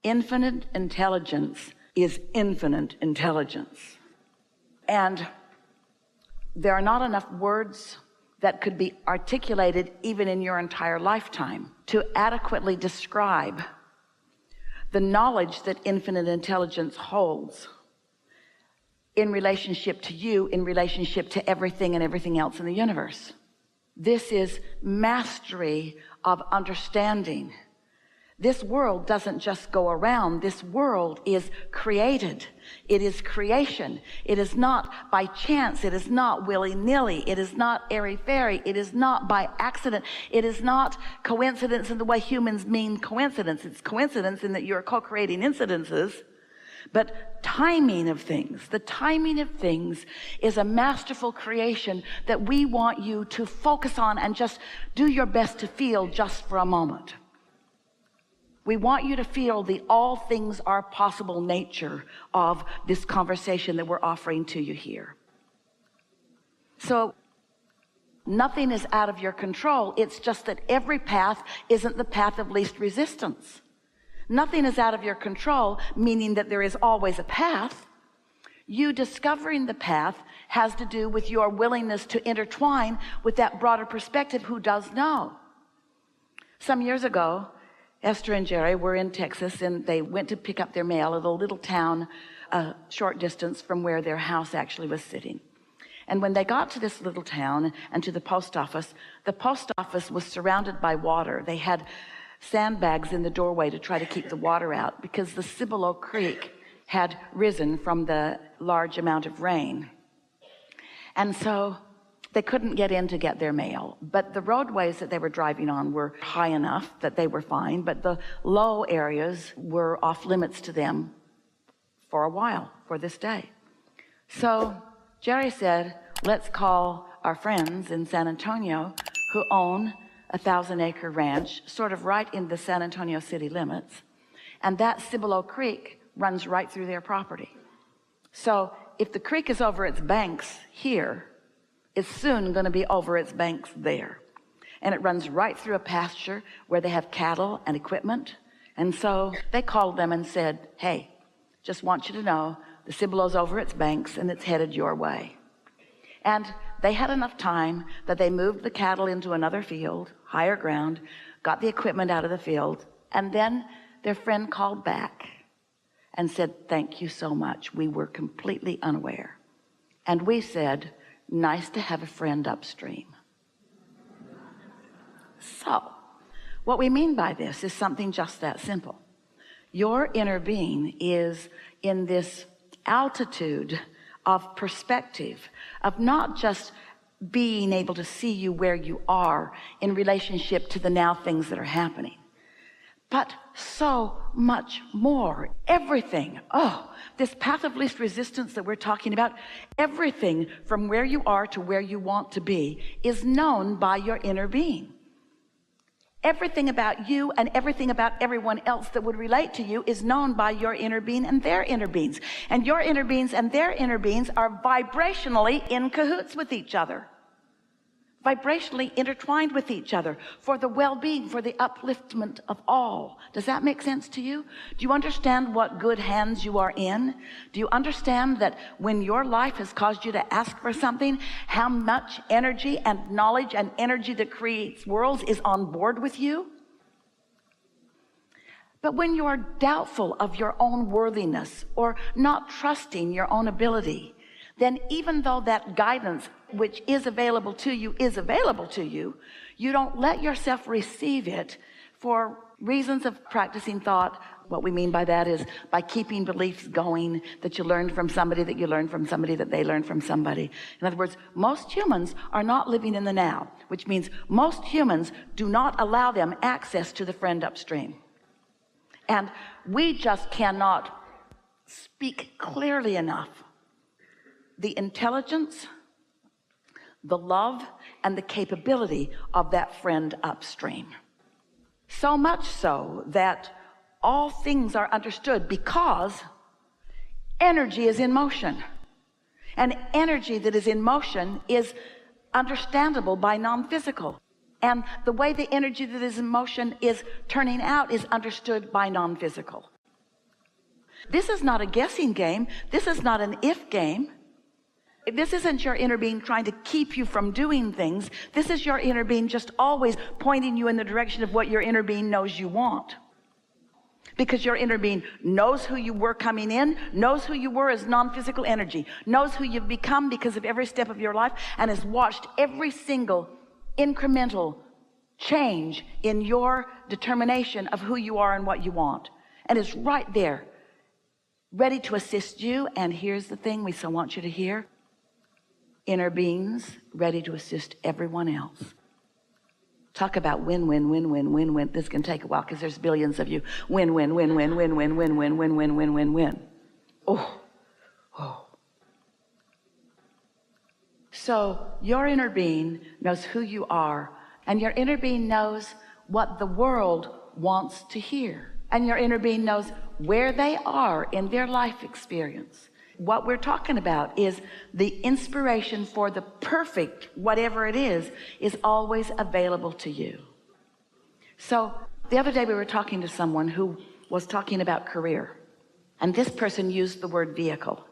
Infinite intelligence is infinite intelligence. And there are not enough words that could be articulated even in your entire lifetime to adequately describe the knowledge that infinite intelligence holds in relationship to you, in relationship to everything and everything else in the universe. This is mastery of understanding. This world doesn't just go around. This world is created. It is creation. It is not by chance. It is not willy-nilly. It is not airy-fairy. It is not by accident. It is not coincidence in the way humans mean coincidence. It's coincidence in that you're co-creating incidences. But timing of things, the timing of things is a masterful creation that we want you to focus on and just do your best to feel just for a moment. We want you to feel the all things are possible nature of this conversation that we're offering to you here. So nothing is out of your control. It's just that every path isn't the path of least resistance. Nothing is out of your control, meaning that there is always a path. You discovering the path has to do with your willingness to intertwine with that broader perspective who does know. Some years ago, Esther and Jerry were in Texas, and they went to pick up their mail at a little town a short distance from where their house actually was sitting. And when they got to this little town and to the post office was surrounded by water. They had sandbags in the doorway to try to keep the water out because the Cibolo Creek had risen from the large amount of rain. And so they couldn't get in to get their mail, but the roadways that they were driving on were high enough that they were fine, but the low areas were off limits to them for a while, for this day. So Jerry said, let's call our friends in San Antonio who own a 1,000-acre ranch, sort of right in the San Antonio city limits. And that Cibolo Creek runs right through their property. So if the creek is over its banks here, it's soon going to be over its banks there. And it runs right through a pasture where they have cattle and equipment. And so they called them and said, hey, just want you to know the Cibolo's over its banks and it's headed your way. And they had enough time that they moved the cattle into another field, higher ground, got the equipment out of the field, and then their friend called back and said, thank you so much. We were completely unaware. And we said, nice to have a friend upstream. So what we mean by this is something just that simple. Your inner being is in this altitude of perspective, of not just being able to see you where you are in relationship to the now things that are happening, but so much more. Everything. This path of least resistance that we're talking about, everything from where you are to where you want to be is known by your inner being. Everything about you and everything about everyone else that would relate to you is known by your inner being and their inner beings. And your inner beings and their inner beings are vibrationally in cahoots with each other. Vibrationally intertwined with each other for the well-being, for the upliftment of all. Does that make sense to you? Do you understand what good hands you are in? Do you understand that when your life has caused you to ask for something, how much energy and knowledge and energy that creates worlds is on board with you? But when you are doubtful of your own worthiness or not trusting your own ability, then even though that guidance which is available to you, you don't let yourself receive it for reasons of practicing thought. What we mean by that is by keeping beliefs going that you learned from somebody, that you learned from somebody, that they learned from somebody. In other words, most humans are not living in the now, which means most humans do not allow them access to the friend upstream. And we just cannot speak clearly enough the intelligence, the love, and the capability of that friend upstream. So much so that all things are understood because energy is in motion. And energy that is in motion is understandable by non-physical. And the way the energy that is in motion is turning out is understood by non-physical. This is not a guessing game. This is not an if game. This isn't your inner being trying to keep you from doing things. This is your inner being just always pointing you in the direction of what your inner being knows you want. Because your inner being knows who you were coming in, knows who you were as non-physical energy, knows who you've become because of every step of your life, and has watched every single incremental change in your determination of who you are and what you want, and is right there ready to assist you. And here's the thing we so want you to hear: inner beings ready to assist everyone else. Talk about win, win, win, win, win, win. This can take a while because there's billions of you. Win, win, win, win, win, win, win, win, win, win, win, win, win. Oh. So your inner being knows who you are, and your inner being knows what the world wants to hear. And your inner being knows where they are in their life experience. What we're talking about is the inspiration for the perfect whatever it is always available to you. So the other day we were talking to someone who was talking about career, and this person used the word vehicle.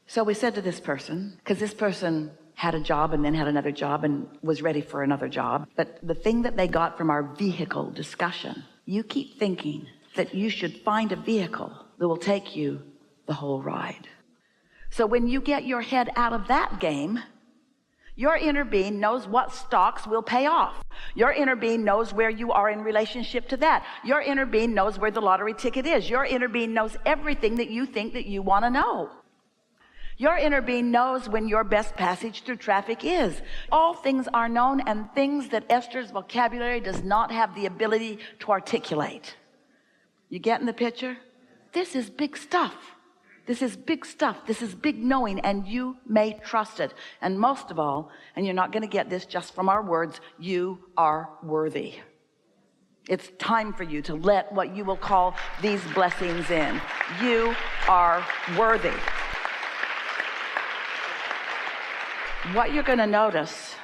So we said to this person, because this person had a job and then had another job and was ready for another job, but the thing that they got from our vehicle discussion: you keep thinking that you should find a vehicle that will take you the whole ride. So when you get your head out of that game, your inner being knows what stocks will pay off. Your inner being knows where you are in relationship to that. Your inner being knows where the lottery ticket is. Your inner being knows everything that you think that you want to know. Your inner being knows when your best passage through traffic is. All things are known, and things that Esther's vocabulary does not have the ability to articulate. You getting the picture? This is big stuff. This is big stuff. This is big knowing, and you may trust it. And most of all, and you're not going to get this just from our words, you are worthy. It's time for you to let what you will call these blessings in. You are worthy. What you're going to notice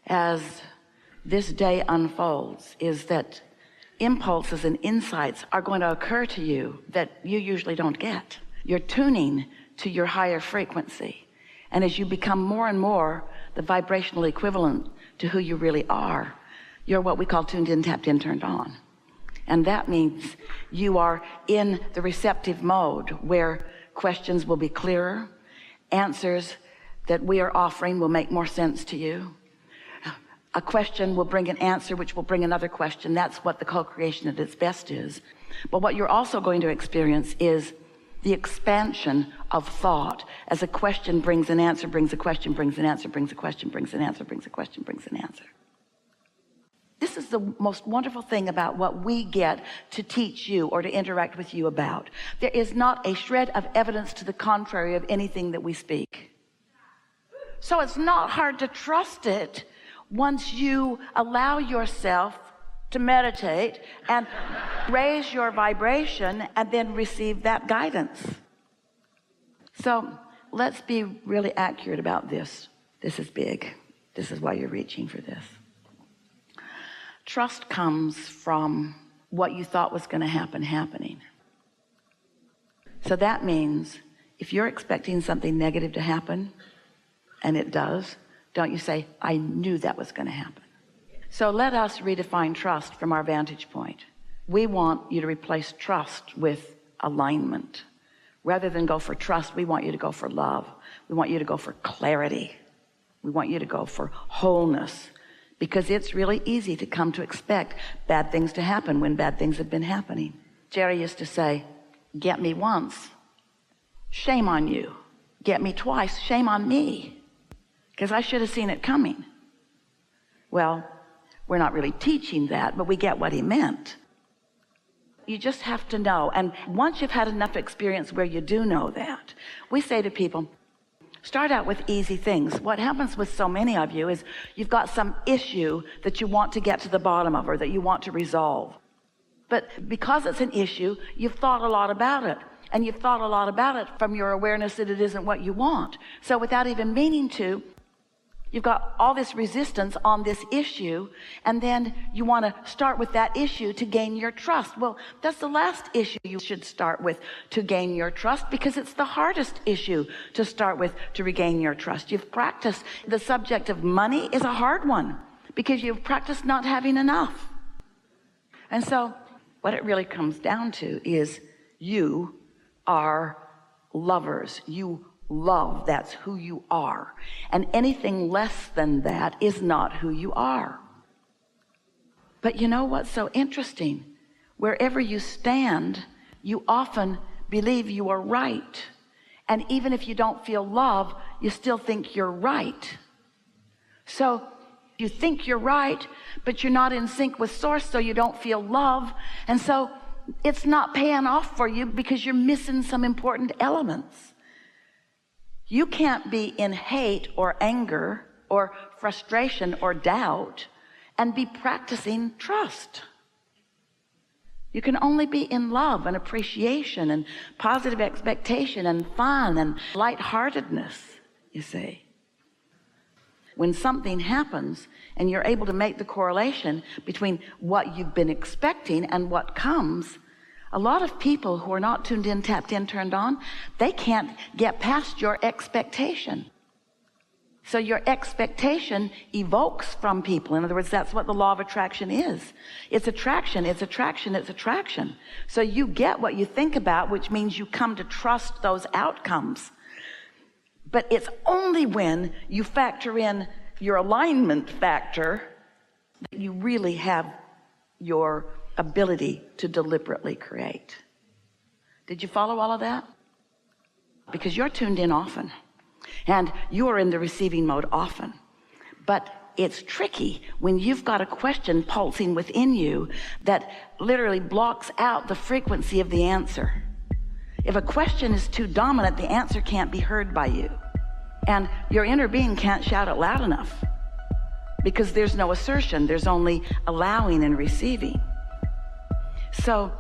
as this day unfolds is that impulses and insights are going to occur to you that you usually don't get. You're tuning to your higher frequency. And as you become more and more the vibrational equivalent to who you really are, you're what we call tuned in, tapped in, turned on. And that means you are in the receptive mode where questions will be clearer, answers that we are offering will make more sense to you. A question will bring an answer, which will bring another question. That's what the co-creation at its best is. But what you're also going to experience is the expansion of thought, as a question brings an answer, brings a question, brings an answer, brings a question, brings an answer, brings a question, brings an answer. This is the most wonderful thing about what we get to teach you or to interact with you about. There is not a shred of evidence to the contrary of anything that we speak. So it's not hard to trust it once you allow yourself to meditate and raise your vibration and then receive that guidance. So let's be really accurate about this. This is big. This is why you're reaching for this. Trust comes from what you thought was going to happen happening. So that means if you're expecting something negative to happen, and it does, don't you say, I knew that was going to happen. So let us redefine trust from our vantage point. We want you to replace trust with alignment. Rather than go for trust, we want you to go for love. We want you to go for clarity. We want you to go for wholeness, because it's really easy to come to expect bad things to happen when bad things have been happening. Jerry used to say, get me once, shame on you. Get me twice, shame on me, because I should have seen it coming. Well, we're not really teaching that, but we get what he meant. You just have to know. And once you've had enough experience where you do know that, we say to people, start out with easy things. What happens with so many of you is you've got some issue that you want to get to the bottom of, or that you want to resolve. But because it's an issue, you've thought a lot about it. And you've thought a lot about it from your awareness that it isn't what you want. So without even meaning to, You've got all this resistance on this issue, and then you want to start with that issue to gain your trust. Well, that's the last issue you should start with to gain your trust, because it's the hardest issue to start with to regain your trust. You've practiced. The subject of money is a hard one because you've practiced not having enough. And so what it really comes down to is you are lovers. You love, that's who you are, and anything less than that is not who you are. But you know what's so interesting? Wherever you stand, you often believe you are right, and even if you don't feel love, you still think you're right. So you think you're right, but you're not in sync with source, so you don't feel love, and so it's not paying off for you because you're missing some important elements. You can't be in hate or anger or frustration or doubt and be practicing trust. You can only be in love and appreciation and positive expectation and fun and lightheartedness, you see. When something happens and you're able to make the correlation between what you've been expecting and what comes, a lot of people who are not tuned in, tapped in, turned on, they can't get past your expectation. So your expectation evokes from people. In other words, that's what the law of attraction is. It's attraction, it's attraction, it's attraction. So you get what you think about, which means you come to trust those outcomes. But it's only when you factor in your alignment factor that you really have your ability to deliberately create. Did you follow all of that? Because you're tuned in often, and you are in the receiving mode often. But it's tricky when you've got a question pulsing within you that literally blocks out the frequency of the answer. If a question is too dominant, the answer can't be heard by you, and your inner being can't shout it loud enough, because there's no assertion, there's only allowing and receiving. So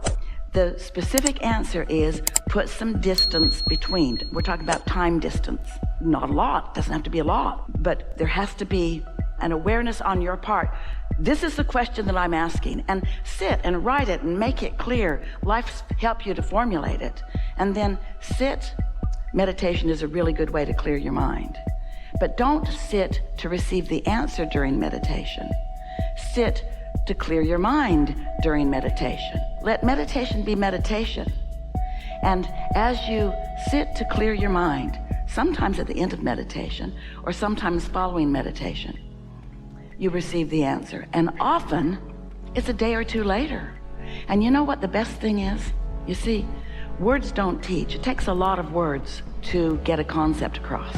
the specific answer is put some distance between. We're talking about time distance. Not a lot, doesn't have to be a lot, but there has to be an awareness on your part. This is the question that I'm asking, and sit and write it and make it clear. Life's help you to formulate it, and then sit. Meditation is a really good way to clear your mind, but don't sit to receive the answer during meditation. Sit to clear your mind during meditation. Let meditation be meditation. And as you sit to clear your mind, sometimes at the end of meditation or sometimes following meditation, you receive the answer. And often it's a day or two later. And you know what the best thing is? You see, words don't teach. It takes a lot of words to get a concept across.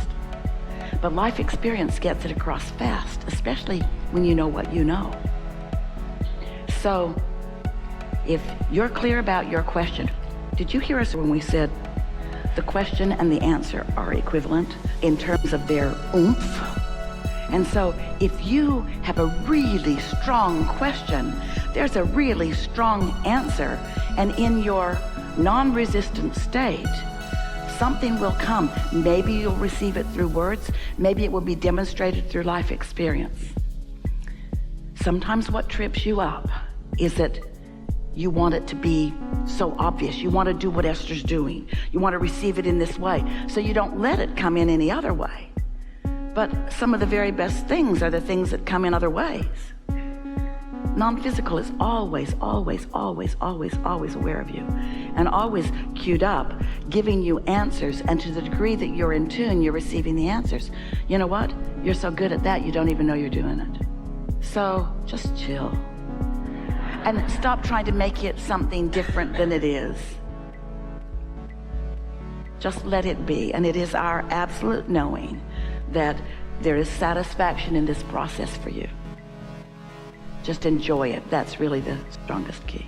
But life experience gets it across fast, especially when you know what you know. So if you're clear about your question, did you hear us when we said the question and the answer are equivalent in terms of their oomph? And so if you have a really strong question, there's a really strong answer, and in your non-resistant state, something will come. Maybe you'll receive it through words, maybe it will be demonstrated through life experience. Sometimes what trips you up is that you want it to be so obvious. You want to do what Esther's doing. You want to receive it in this way, so you don't let it come in any other way. But some of the very best things are the things that come in other ways. Non-physical is always, always, always, always, always aware of you, and always queued up, giving you answers. And to the degree that you're in tune, you're receiving the answers. You know what? You're so good at that, you don't even know you're doing it. So just chill. And stop trying to make it something different than it is. Just let it be. And it is our absolute knowing that there is satisfaction in this process for you. Just enjoy it. That's really the strongest key.